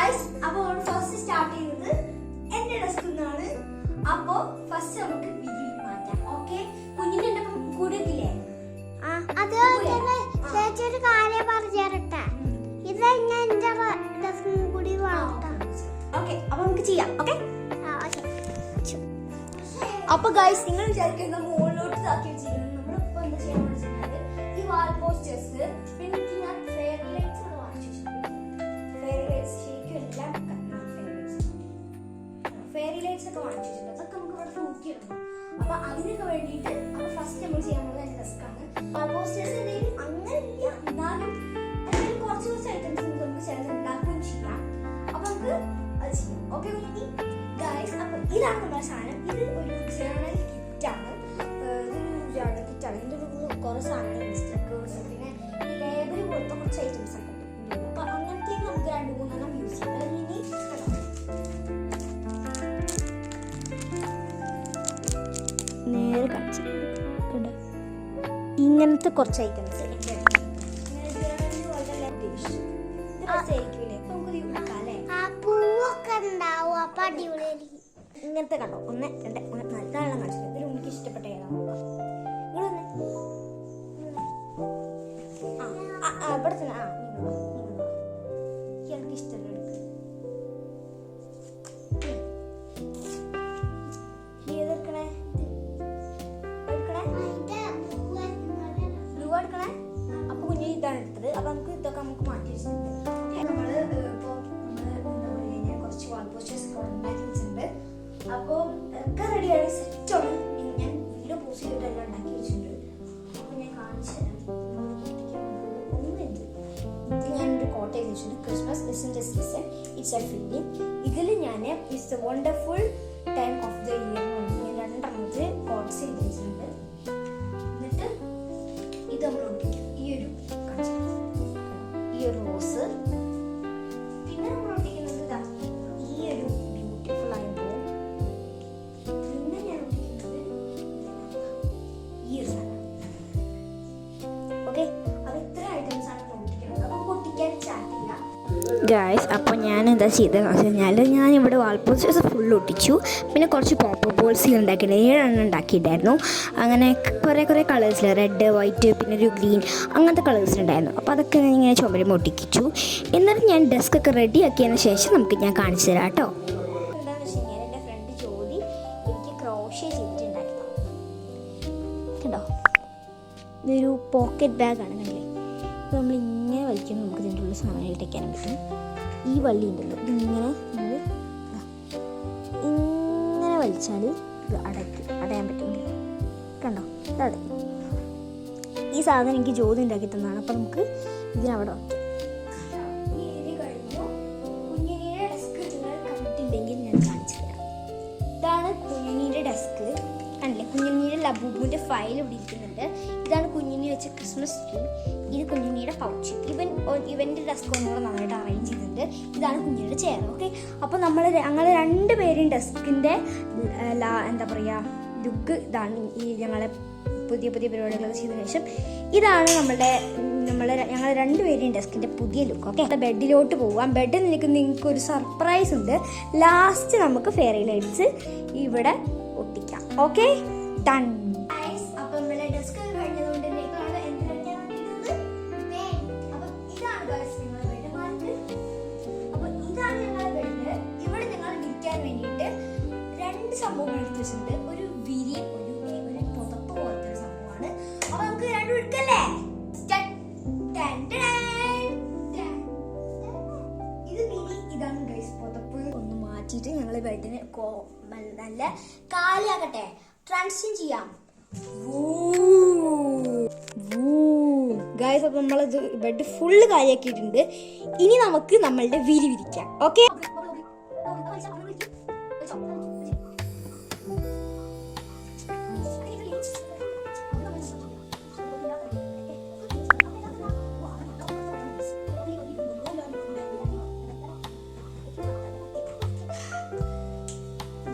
Guys, അപ്പോൾ first start ചെയ്യുന്നത് എന്റെ ഡെസ്കിൽ നിന്നാണ്. അപ്പോൾ ഫസ്റ്റ് നമുക്ക് വിരി മാറ്റാം. ഓക്കെ, കുഞ്ഞിന്റെ കൂടെ ഇല്ലേ? ചേച്ചിയൊരു കാര്യം പറഞ്ഞേരട്ടെ. ഇത് എന്റെ ഡെസ്കും കൂടി വളർത്താം. ഓക്കെ, അപ്പൊ നമുക്ക് ചെയ്യാം. ഓക്കെ, അപ്പൊ ഗൈസ്, നിങ്ങൾ വിചാരിക്കുന്ന മുകളിലോട്ട് ഇതാക്കി വെച്ചിരിക്കുന്നത് നമ്മളിപ്പോ എന്താ ചെയ്യാൻ വെച്ചിട്ടുണ്ടെങ്കിൽ ഈ വാൾ പോസ്റ്റേഴ്സ് പിന്നെ ഞാൻ ഫെയർ ലൈറ്റ്സ് ഒക്കെ വാങ്ങിച്ചു വെച്ചിട്ടുണ്ട്. ഫെയർ ലൈറ്റ്സ് ശരിക്കും എല്ലാം ഫെയർ ലൈറ്റ്സ് ഒക്കെ വാങ്ങിച്ചു വെച്ചിട്ടുണ്ട്. അതൊക്കെ നമുക്ക് ഇവിടെ തൂക്കിയിടണം. അപ്പൊ അതിനൊക്കെ വേണ്ടിയിട്ട് അപ്പൊ ഫസ്റ്റ് നമ്മൾ ചെയ്യാൻ പോകുന്നത് എന്റെ ഡെസ്കാണ്. വാൾ പോസ്റ്റേഴ്സ് എന്തെങ്കിലും അങ്ങനെ ഇല്ല, എന്നാലും എന്തെങ്കിലും കുറച്ച് ഐറ്റംസ് നമുക്ക് ചിലത് ഉണ്ടാക്കുകയും ചെയ്യാം. അപ്പൊ നമുക്ക് അത് ചെയ്യാം. ഓക്കെ ഗൈസ്, അപ്പൊ ഇതാണ് നമ്മുടെ സാധനം. ഇത് ഒരു ജേണൽ കിറ്റാണ്. ഇതൊരു ജേണൽ കിറ്റാണ്. ഇതിൻ്റെ ഒരു കുറേ സാധനങ്ങൾ, സ്റ്റിക്കേഴ്സ്, പിന്നെ ഈ ലേബിൾ പോലത്തെ കുറച്ച് ഐറ്റംസ് ഒക്കെ ഉണ്ട്. അപ്പൊ അങ്ങനത്തേക്ക് നമുക്ക് 2-3 യൂസ് ചെയ്യാം. അല്ലെങ്കിൽ ഇനി നേരെ കാണിച്ചു ഇങ്ങനത്തെ കുറച്ച് ഐറ്റംസ് ഇങ്ങനത്തെ കണ്ടോ? 1, 2, 3, 4 നാലെണ്ണം കാണിച്ചിട്ട് ഇതിൽ എനിക്ക് ഇഷ്ടപ്പെട്ട ഏതാ നോക്കാം. ഇവിടെ തന്നെ എനിക്ക് ഇഷ്ടമുള്ള അപ്പൊ കുഞ്ഞു ഇതാണ് എടുത്തത്. അപ്പൊ നമുക്ക് ഇതൊക്കെ നമുക്ക് മാറ്റി വെച്ചിട്ടുണ്ട്. നമ്മള് ഇപ്പൊ കുറച്ച് വാൾ പോസ്റ്റേഴ്സ് ഒക്കെ ഉണ്ടാക്കി വെച്ചിട്ടുണ്ട്. അപ്പോൾ ഒക്കെ റെഡിയാണ്, സെറ്റാണ്. ഞാൻ വീഡിയോ പോസ്റ്റ് ചെയ്തിട്ട് എല്ലാം ഉണ്ടാക്കി വെച്ചിട്ടുണ്ട്. അപ്പോൾ ഞാൻ കാണിച്ചു തരാം. ഇത് ഞാനൊരു കോട്ട എഴുതി വെച്ചിട്ടുണ്ട്. Christmas isn't a season, it's a feeling. ഇതിൽ ഞാൻ it's a wonderful time of the year ഞാൻ 2 കോട്ട്സ് എഴുതി വെച്ചിട്ടുണ്ട്. എന്നിട്ട് ഇത് നമ്മൾ ഒട്ടിക്കും. ഈ ഒരു റോസ്, പിന്നെ നമ്മൾ ഒട്ടിക്കുന്നത് ഇതാ ഈ ഒരു ബ്യൂട്ടിഫുൾ ആയ ബോ. പിന്നെ ഞാൻ ഒട്ടിക്കുന്നത് ഈ ഒരു സാധനം. ഓക്കെ, അപ്പോൾ ഇത്ര ഐറ്റംസ് ആണ് ഒട്ടിക്കുന്നത്. അപ്പോൾ ഒട്ടിക്കാൻ ചാറ്റില്ല ഗായ്സ്. അപ്പോൾ ഞാൻ എന്താ ചെയ്തതെന്ന് വെച്ച് കഴിഞ്ഞാൽ ഞാനിവിടെ വാൾ പോസ്റ്റേഴ്സ് ഫുൾ ഒട്ടിച്ചു. പിന്നെ കുറച്ച് പോപ്പ് ബോൾസ് ഉണ്ടാക്കിയിട്ടുണ്ട്. 7 ഉണ്ടാക്കിയിട്ടായിരുന്നു. അങ്ങനെ കുറേ കളേഴ്സിൽ റെഡ്, വൈറ്റ്, പിന്നെ ഒരു ഗ്രീൻ, അങ്ങനത്തെ കളേഴ്സ് ഉണ്ടായിരുന്നു. അപ്പോൾ അതൊക്കെ ഇങ്ങനെ ചുമരും ഒട്ടിച്ചു. എന്നിട്ട് ഞാൻ ഡെസ്ക് ഒക്കെ റെഡി ആക്കിയതിന് ശേഷം നമുക്ക് ഞാൻ കാണിച്ചു തരാം കേട്ടോ. എന്താണെന്ന് വെച്ച് കഴിഞ്ഞാൽ എൻ്റെ ഫ്രണ്ട് ജ്യോതി എനിക്ക് ക്രോഷ്യ ചെയ്തിട്ടുണ്ടാക്കി കേട്ടോ. ഇതൊരു പോക്കറ്റ് ബാഗാണ്, കണ്ടില്ലേ? ഇത് നമ്മൾ ഇങ്ങനെ വലിക്കുമ്പോൾ നമുക്ക് ഇതിൻ്റെ ഉള്ളിൽ സാധനങ്ങൾ ഇട്ടയ്ക്കാനും പറ്റും. ഈ വള്ളി ഉണ്ടല്ലോ, ഇതിങ്ങനെ നമ്മൾ ഇങ്ങനെ വലിച്ചാൽ ഇത് അടയാൻ പറ്റുന്നില്ല. കണ്ടോ, ഇത് അടയും. ഈ സാധനം എനിക്ക് ജ്യോതി ഉണ്ടാക്കി തന്നതാണ്. അപ്പം നമുക്ക് ഇതിനവിടെ വയ്ക്കാം. കുഞ്ഞിനിയുടെ ഡെസ്ക് നിങ്ങൾ കണ്ടിട്ടില്ലെങ്കിൽ ഞാൻ കാണിച്ചു തരാം. ഇതാണ് കുഞ്ഞിനിയുടെ ഡെസ്ക്. കണ്ടില്ലേ, കുഞ്ഞിനിയുടെ ലബൂബുവിൻ്റെ ഫയൽ ഇവിടെ ഇരിക്കുന്നുണ്ട്. ഇതാണ് കുഞ്ഞിനി വെച്ച ക്രിസ്മസ് ട്രീ. ഇത് കുഞ്ഞിനിയുടെ പൗച്ച്. ഇവൻ്റെ ഡെസ്ക് ഒന്നുകൂടെ നന്നായിട്ട് അറേഞ്ച് ചെയ്തിട്ടുണ്ട്. ഇതാണ് കുഞ്ഞിനിയുടെ ചെയർ. ഓക്കെ, അപ്പോൾ ഞങ്ങൾ 2 പേരും ഡെസ്കിൻ്റെ എന്താ പറയുക ലുക്ക് ഇതാണ്. ഈ ഞങ്ങളെ പുതിയ പരിപാടികളൊക്കെ ചെയ്തതിനു ശേഷം ഇതാണ് ഞങ്ങൾ 2 പേരും ഡെസ്കിൻ്റെ പുതിയ ലുക്ക്. ഓക്കെ, ബെഡിലോട്ട് പോവാം. ബെഡിൽ നിങ്ങൾക്ക് ഒരു സർപ്രൈസ് ഉണ്ട്. ലാസ്റ്റ് നമുക്ക് ഫെയറി ലൈറ്റ്സ് ഇവിടെ ഒട്ടിക്കാം. Okay, done. അപ്പോൾ നമ്മളെ ഡെസ്ക് കഴിഞ്ഞതുകൊണ്ട് വേണ്ടിയിട്ട് 2 സംഭവങ്ങൾ എടുത്ത് വെച്ചിട്ടുണ്ട്. ഒരു വിരി, ഒരു പുതപ്പ് പോലത്തെ ഒരു സംഭവമാണ്. അപ്പൊ നമുക്ക് 2 എടുക്കല്ലേ? ഇത് വിരി, ഇതാണ് ഗൈസ് പുതപ്പ്. ഒന്ന് മാറ്റിയിട്ട് ഞങ്ങൾ ബെഡിന് നല്ല കാലിയാക്കട്ടെ, ട്രാൻസിഷൻ ചെയ്യാം. ഗൈസ്, അപ്പൊ നമ്മളത് ബെഡ് ഫുള്ള് കാലിയാക്കിയിട്ടുണ്ട്. ഇനി നമുക്ക് നമ്മളുടെ വിരി വിരിക്കാം. Okay,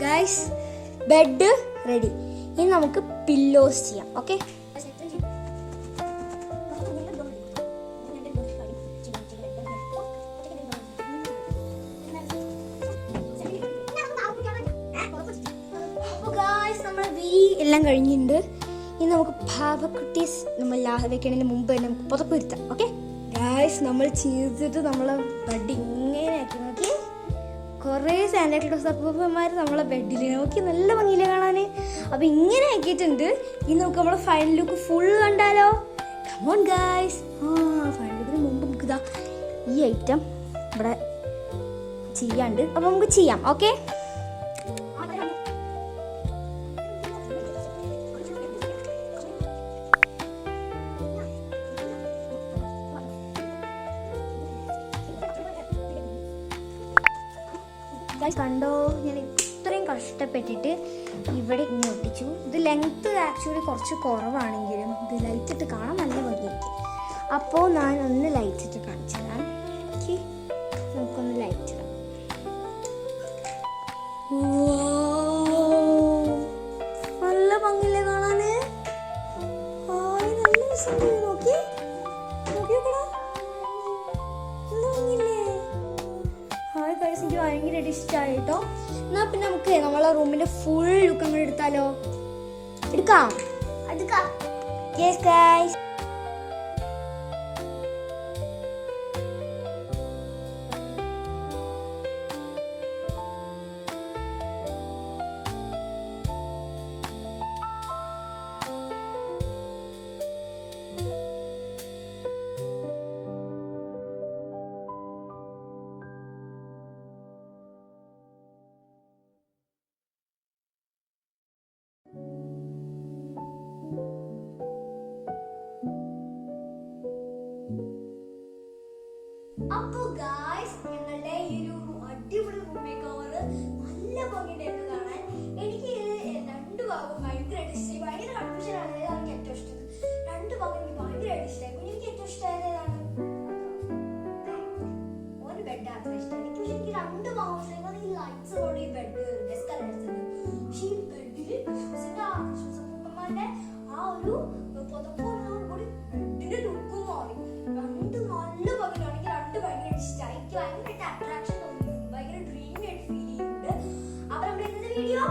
guys, bed ready. ഇനി നമുക്ക് പില്ലോസ് ചെയ്യാം. ഓക്കെ, നമ്മൾ വിരി എല്ലാം കഴിഞ്ഞിട്ടുണ്ട്. ഇനി നമുക്ക് പാവക്കുട്ടീസ് നമ്മൾ വെക്കണതിന് മുമ്പ് തന്നെ നമുക്ക് പുതപ്പ് വരുത്താം. ഓക്കെ ഗായ്സ്, നമ്മൾ ചെയ്തിട്ട് നമ്മളെ ബെഡ് ഇങ്ങനെ ആക്കി നോക്കി. കുറേ സാന്റാക്ലോസ് അപ്പൂപ്പന്മാർ നമ്മളെ ബെഡിൽ നോക്കി നല്ല ഭംഗിയില്ല കാണാൻ. അപ്പം ഇങ്ങനെ ആക്കിയിട്ടുണ്ട്. ഇനി നമുക്ക് നമ്മളെ ഫൈനൽ ലുക്ക് ഫുൾ കണ്ടാലോ? Come on guys. ഫൈനൽ ലുക്കിന് മുമ്പ് നമുക്ക് ഇതാ ഈ ഐറ്റം ഇവിടെ ചെയ്യാണ്ട്. അപ്പം നമുക്ക് ചെയ്യാം. ഓക്കെ കണ്ടോ, ഞാൻ ഇത്രയും കഷ്ടപ്പെട്ടിട്ട് ഇവിടെ ഇങ്ങനെ ഒട്ടിച്ചു. ഇത് ലെങ്ത്ത് ആക്ച്വലി കുറച്ച് കുറവാണെങ്കിലും ഇത് ലൈറ്റ് ഇട്ട് കാണാൻ നല്ല ഭംഗിയായിരിക്കും. അപ്പോൾ ഞാൻ ഒന്ന് ലൈറ്റ് ഇട്ട് കാണിച്ചു തരാം. ഓക്കെ, നമുക്കൊന്ന് ലൈറ്റ് ഇടാം. നല്ല ഭംഗിയില്ലേ കാണാന്? നല്ല രസമുണ്ട്. നോക്കി നോക്കിയോക്കടാ, നല്ല ഭംഗിയില്ലേ? ഹായ് ഗൈസ്, എനിക്ക് ഭയങ്കരമായിട്ട് ഇഷ്ടമായി കേട്ടോ. എന്നാൽ പിന്നെ നമുക്ക് നമ്മളെ റൂമിന്റെ ഫുൾ ലുക്ക് അങ്ങോട്ട് എടുത്താലോ? എടുക്കാം. Yes guys. അപ്പോൾ ഗായ്സ്, ഞങ്ങളുടെ ഈ ഒരു അടിപൊളി റൂം മേക്ക് ഓവർ നല്ല ഭംഗിയുണ്ടായിരുന്നു കാണാൻ. എനിക്ക് രണ്ട് ഭാഗവും ഭയങ്കരമായിട്ട് ഇഷ്ടമായി. ഭയങ്കര കൺഫ്യൂഷൻ ആണ് ഏതാണ് എനിക്ക് ഏറ്റവും ഇഷ്ടം. രണ്ട് ഭാഗം എനിക്ക് ഭയങ്കരമായിട്ട് ഇഷ്ടമായി. എനിക്ക് ഏറ്റവും ഇഷ്ടമായത് ഏതാണ്? ഒരു ബെഡ് അത്ര ഇഷ്ടമായി എനിക്ക്. പക്ഷെ എനിക്ക് രണ്ട് ഭാഗം ഇഷ്ടമായി. ഈ ലൈറ്റ്സ് കൊണ്ട് ഈ ബെഡ് ഡെസ്ക് അലർത്തുന്നത്. പക്ഷെ ഈ ബെഡില് അപ്പൂപ്പന്മാരുടെ ആ ഒരു പുതപ്പോടും കൂടി ബെഡിന്റെ ലുക്കും മാറി. രണ്ട് നല്ല ഭംഗിയാണ്. എനിക്ക് രണ്ട് ഭയങ്കര ഇഷ്ടമായി. എനിക്ക് ഭയങ്കരമായിട്ട് അട്രാക്ഷൻ തോന്നി. ഭയങ്കര ഡ്രീമി ആയിട്ട് ഫീൽ ചെയ്യുന്നുണ്ട്. അപ്പൊ നമ്മുടെ ഇന്നത്തെ വീഡിയോ